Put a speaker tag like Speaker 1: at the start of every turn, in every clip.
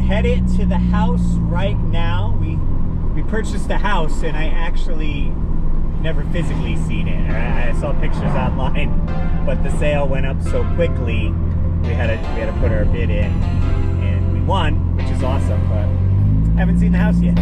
Speaker 1: headed to the house right now. We purchased a house, and I actually never physically seen it. I saw pictures online, but the sale went up so quickly. We had to put our bid in, and we won, which is awesome. But haven't seen the house yet.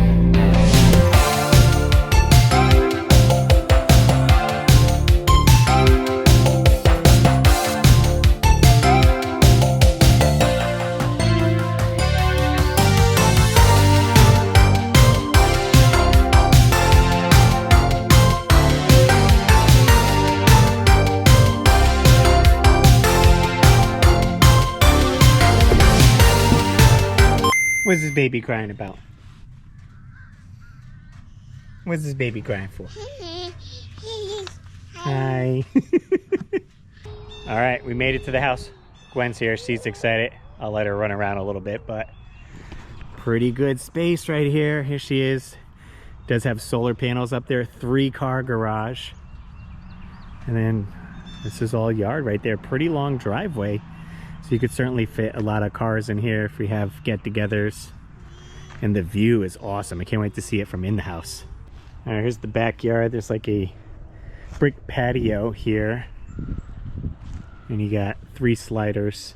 Speaker 1: What's this baby crying about? What's this baby crying for? Hi. All right, we made it to the house. Gwen's here, she's excited. I'll let her run around a little bit, but pretty good space right here. Here she is. Does have solar panels up there, 3-car garage. And then this is all yard right there. Pretty long driveway. So you could certainly fit a lot of cars in here if we have get-togethers. And the view is awesome. I can't wait to see it from in the house. All right, here's the backyard. There's like a brick patio here. And you got 3 sliders.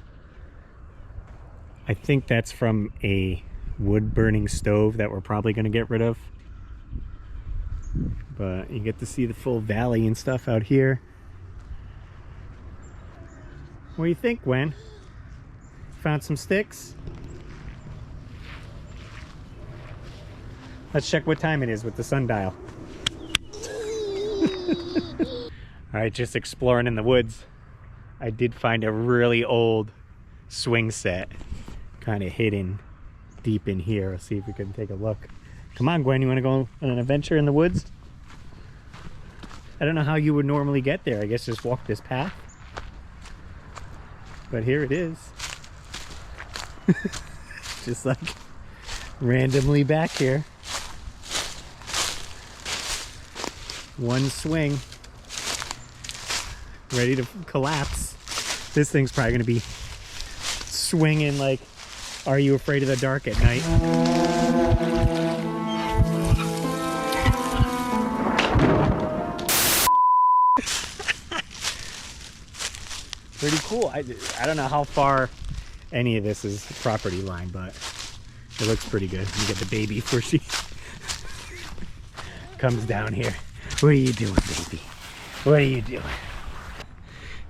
Speaker 1: I think that's from a wood-burning stove that we're probably going to get rid of. But you get to see the full valley and stuff out here. What do you think, Gwen? Found some sticks? Let's check what time it is with the sundial. All right, just exploring in the woods. I did find a really old swing set, kind of hidden deep in here. Let's see if we can take a look. Come on, Gwen, you want to go on an adventure in the woods? I don't know how you would normally get there. I guess just walk this path. But here it is. Just like randomly back here. One swing. Ready to collapse. This thing's probably going to be swinging like Are You Afraid of the Dark at night. Pretty cool. I don't know how far any of this is property line, but it looks pretty good. You get the baby before she comes down here. What are you doing, baby? What are you doing?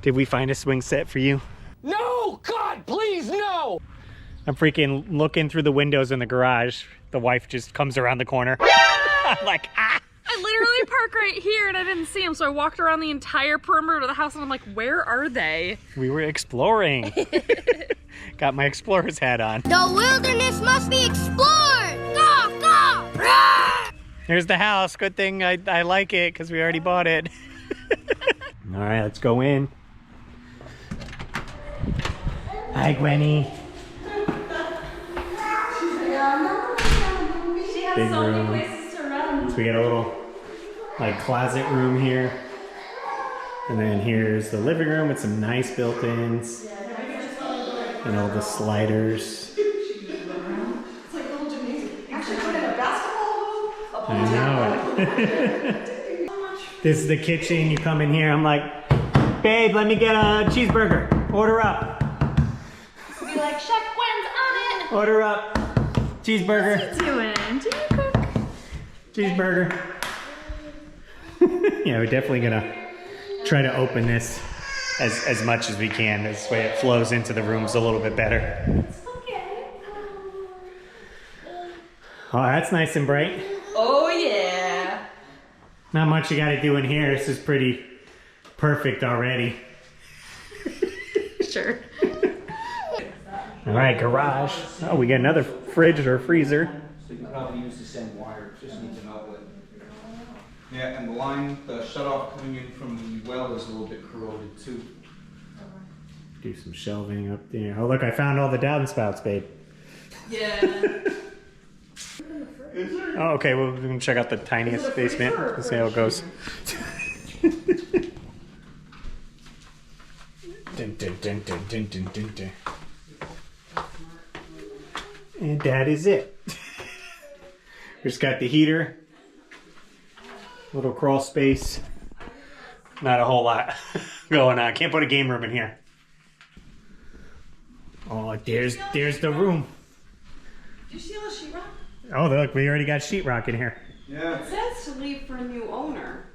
Speaker 1: Did we find a swing set for you?
Speaker 2: No! God, please, no!
Speaker 1: I'm freaking looking through the windows in the garage. The wife just comes around the corner. I'm like, ah!
Speaker 3: I literally parked right here and I didn't see them, so I walked around the entire perimeter of the house and I'm like, where are they?
Speaker 1: We were exploring. Got my explorer's hat on.
Speaker 4: The wilderness must be explored! Go, go! Rah!
Speaker 1: There's the house. Good thing I like it because we already bought it. All right, let's go in. Hi, Gwenny.
Speaker 3: She has
Speaker 1: Big
Speaker 3: so
Speaker 1: room.
Speaker 3: many places to run.
Speaker 1: So we got a little like closet room here. And then here's the living room with some nice built-ins. And all the sliders.
Speaker 5: It's like a little gymnasium. Actually, put in a basketball hoop.
Speaker 1: I know it. This is the kitchen. You come in here, I'm like, babe, let me get a cheeseburger. Order up.
Speaker 3: Be like, Chef Gwen's on it.
Speaker 1: Order up. Cheeseburger.
Speaker 3: What's he doing? Do you cook?
Speaker 1: Cheeseburger. Yeah, we're definitely gonna try to open this as much as we can. This way it flows into the rooms a little bit better.
Speaker 3: Okay.
Speaker 1: Oh, that's nice and bright.
Speaker 3: Oh yeah.
Speaker 1: Not much you gotta do in here. This is pretty perfect already.
Speaker 3: Sure.
Speaker 1: All right, garage. Oh, we got another fridge or freezer.
Speaker 6: So you can probably use the same wire, just needs an outlet. Yeah, and the line, the shutoff coming in from the well is a little bit corroded too.
Speaker 1: Do some shelving up there. Oh, look, I found all the downspouts, babe.
Speaker 3: Yeah.
Speaker 1: Oh, okay, well, we're gonna check out the tiniest basement and see how it goes. Dun, dun, dun, dun, dun, dun, dun, dun. And that is it. We just got the heater, little crawl space, not a whole lot going on. Can't put a game room in here. Oh, there's the room.
Speaker 5: Did you see all the sheetrock?
Speaker 1: Oh, look, we already got sheetrock in here.
Speaker 6: Yeah.
Speaker 5: It says to leave for a new owner.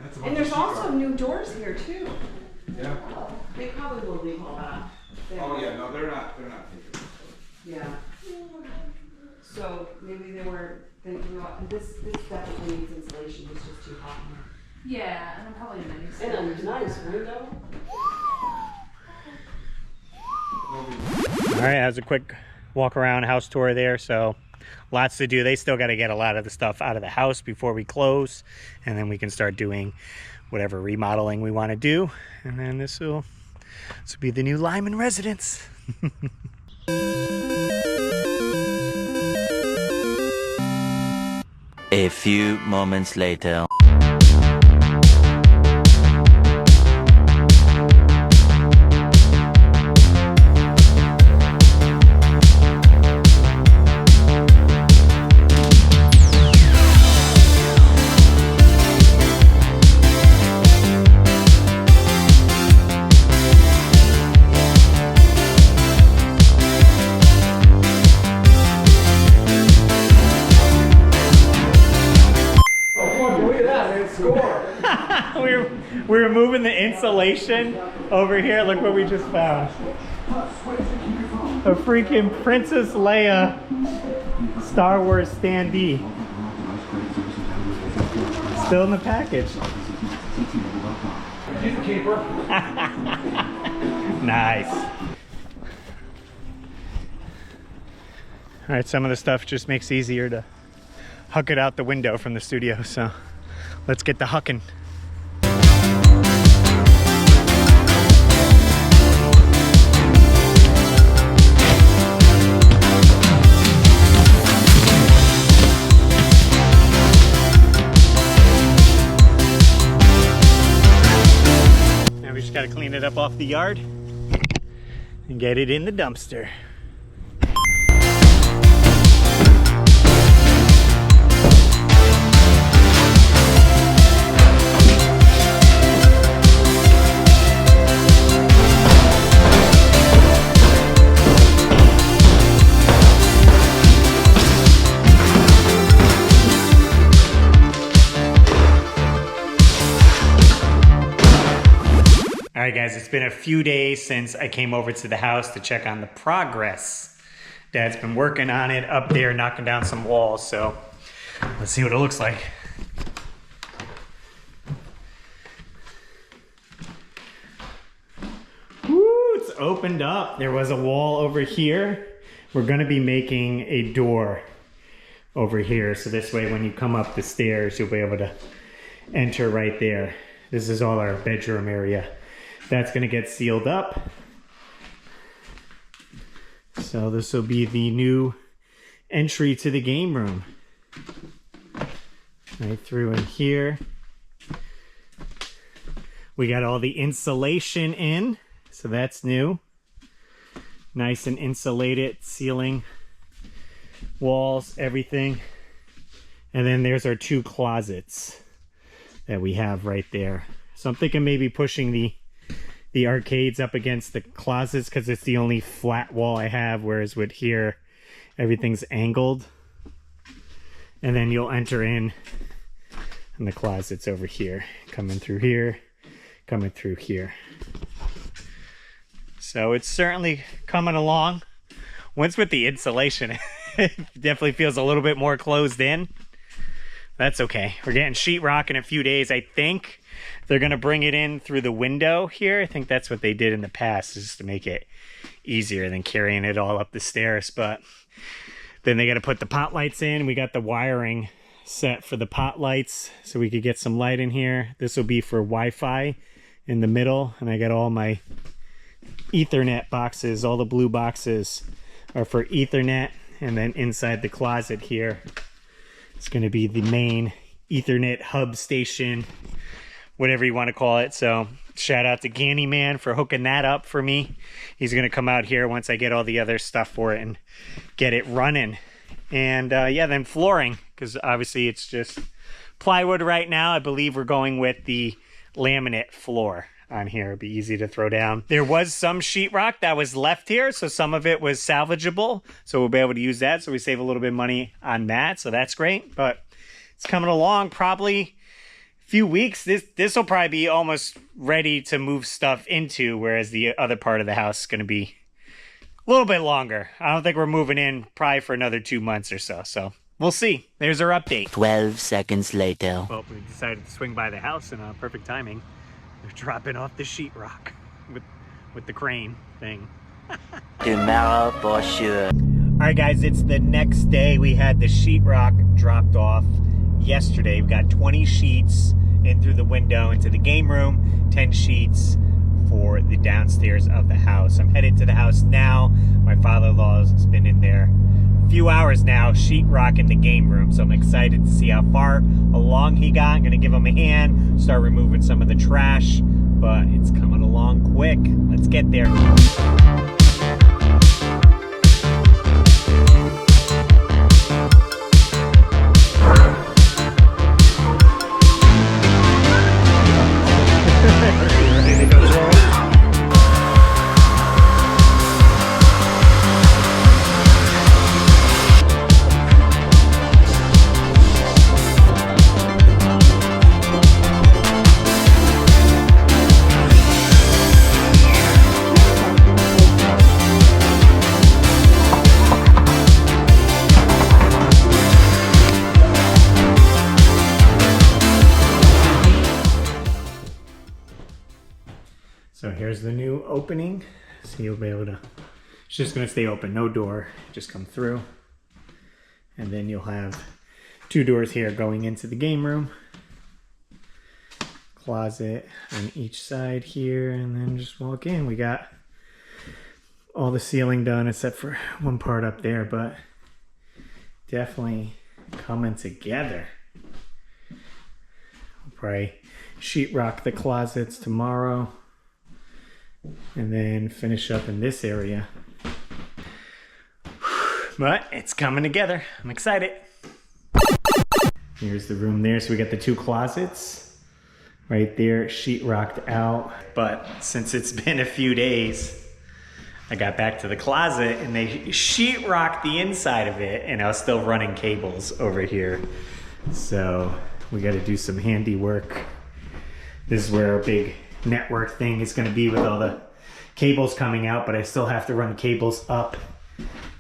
Speaker 6: That's a bunch
Speaker 5: And there's
Speaker 6: of
Speaker 5: also
Speaker 6: sheetrock.
Speaker 5: new doors here too.
Speaker 6: Yeah.
Speaker 5: They probably will leave all that.
Speaker 6: Oh yeah, no, they're not taking it.
Speaker 5: Yeah. So maybe they weren't thinking about this definitely needs insulation. It's just too hot in here.
Speaker 3: Yeah, and I'm probably nice.
Speaker 5: And a nice window.
Speaker 1: All right, that was a quick walk around house tour there. So lots to do. They still got to get a lot of the stuff out of the house before we close, and then we can start doing whatever remodeling we want to do. And then this will be the new Lyman residence.
Speaker 7: A few moments later.
Speaker 1: We were moving the insulation over here. Look what we just found. A freaking Princess Leia Star Wars standee. Still in the package.
Speaker 2: She's a keeper.
Speaker 1: Nice. All right, some of the stuff just makes it easier to huck it out the window from the studio, so let's get the hucking. Now we just got to clean it up off the yard and get it in the dumpster. All right, guys, it's been a few days since I came over to the house to check on the progress. Dad's been working on it up there, knocking down some walls, so let's see what it looks like. Woo, it's opened up. There was a wall over here. We're gonna be making a door over here, so this way when you come up the stairs, you'll be able to enter right there. This is all our bedroom area. That's gonna get sealed up. So this will be the new entry to the game room. Right through in here. We got all the insulation in, so that's new. Nice and insulated ceiling, walls, everything. And then there's our two closets that we have right there. So I'm thinking maybe pushing the arcades up against the closets because it's the only flat wall I have, whereas with here everything's angled, and then you'll enter in and the closets over here, coming through here, coming through here. So it's certainly coming along. Once with the insulation, it definitely feels a little bit more closed in. That's okay. We're getting sheetrock in a few days. I think they're gonna bring it in through the window here. I think that's what they did in the past, just to make it easier than carrying it all up the stairs. But then they gotta put the pot lights in. We got the wiring set for the pot lights so we could get some light in here. This will be for Wi-Fi in the middle, and I got all my Ethernet boxes. All the blue boxes are for Ethernet, and then inside the closet here, it's going to be the main Ethernet hub station whatever you want to call it. So shout out to Ganny Man for hooking that up for me. He's going to come out here once I get all the other stuff for it and get it running. And yeah, then flooring, because obviously it's just plywood right now. I believe we're going with the laminate floor on here. It'd be easy to throw down. There was some sheetrock that was left here, so some of it was salvageable, so we'll be able to use that, so we save a little bit of money on that, so that's great. But it's coming along, probably a few weeks. This will probably be almost ready to move stuff into, whereas the other part of the house is going to be a little bit longer. I don't think we're moving in probably for another 2 months or so, so we'll see. There's our update.
Speaker 7: 12 seconds later.
Speaker 1: Well, we decided to swing by the house in perfect timing. They're dropping off the sheetrock with the crane thing.
Speaker 7: Tomorrow for sure.
Speaker 1: All right, guys, it's the next day. We had the sheetrock dropped off yesterday. We've got 20 sheets in through the window into the game room, 10 sheets for the downstairs of the house. I'm headed to the house now. My father-in-law's been in there a few hours now, sheetrock in the game room, so I'm excited to see how far along he got. I'm gonna give him a hand, start removing some of the trash, but it's coming along quick. Let's get there. So here's the new opening. So you'll be able to, it's just gonna stay open, no door, just come through. And then you'll have 2 doors here going into the game room. Closet on each side here, and then just walk in. We got all the ceiling done except for one part up there, but definitely coming together. I'll probably sheetrock the closets tomorrow, and then finish up in this area. But it's coming together. I'm excited. Here's the room there. So we got the 2 closets right there, sheetrocked out. But since it's been a few days, I got back to the closet and they sheetrocked the inside of it, and I was still running cables over here. So we got to do some handiwork. This is where our big network thing is going to be with all the cables coming out, but I still have to run cables up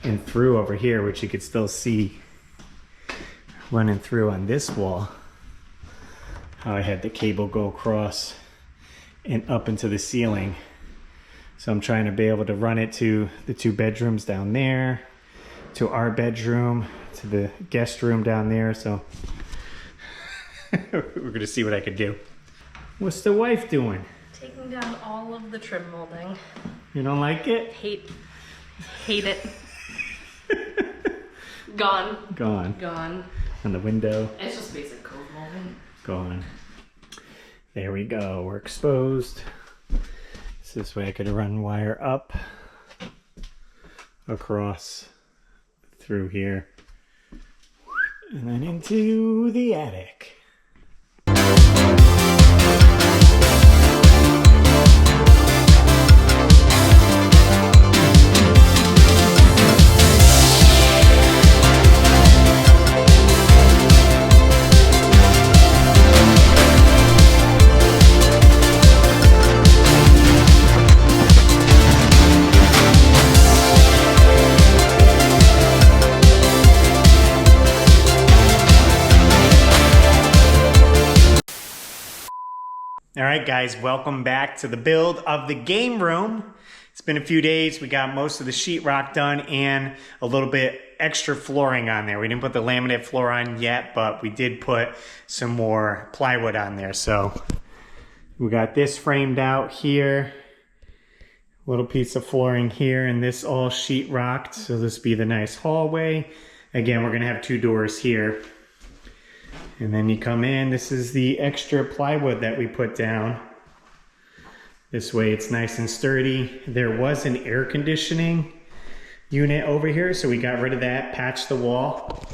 Speaker 1: and through over here, which you could still see running through on this wall. How I had the cable go across and up into the ceiling. So I'm trying to be able to run it to the 2 bedrooms down there, to our bedroom, to the guest room down there. So we're gonna see what I could do. What's the wife doing?
Speaker 3: Taking down all of the trim molding.
Speaker 1: You don't like it?
Speaker 3: Hate it. Gone.
Speaker 1: Gone. On the window.
Speaker 3: It's just basic code molding.
Speaker 1: Gone. There we go. We're exposed. This way I could run wire up, across, through here, and then into the attic. All right, guys, welcome back to the build of the game room. It's been a few days. We got most of the sheetrock done and a little bit extra flooring on there. We didn't put the laminate floor on yet, but we did put some more plywood on there. So we got this framed out here, little piece of flooring here, and this all sheetrocked. So this will be the nice hallway. Again, we're gonna have 2 doors here. And then you come in, this is the extra plywood that we put down. This way it's nice and sturdy. There was an air conditioning unit over here, so we got rid of that, patched the wall.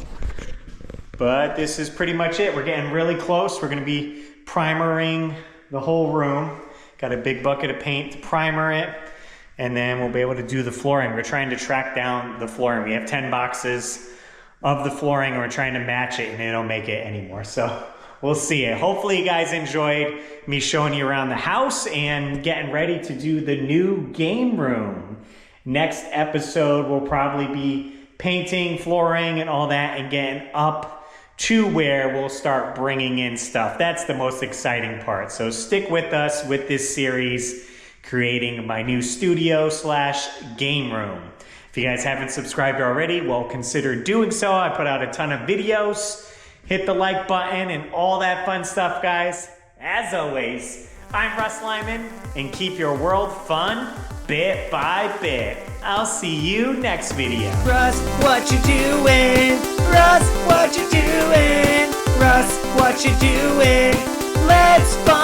Speaker 1: But this is pretty much it. We're getting really close. We're gonna be primering the whole room. Got a big bucket of paint to primer it, and then we'll be able to do the flooring. We're trying to track down the flooring. We have 10 boxes of the flooring, and we're trying to match it, and they don't make it anymore. So we'll see it. Hopefully you guys enjoyed me showing you around the house and getting ready to do the new game room. Next episode will probably be painting, flooring, and all that, and getting up to where we'll start bringing in stuff. That's the most exciting part. So stick with us with this series, creating my new studio / game room. If you guys haven't subscribed already, well, consider doing so. I put out a ton of videos. Hit the like button and all that fun stuff, guys. As always, I'm RussLyman, and keep your world fun bit by bit. I'll see you next video.
Speaker 8: Russ, what you doing? Russ, what you doing? Russ, what you doing? Let's find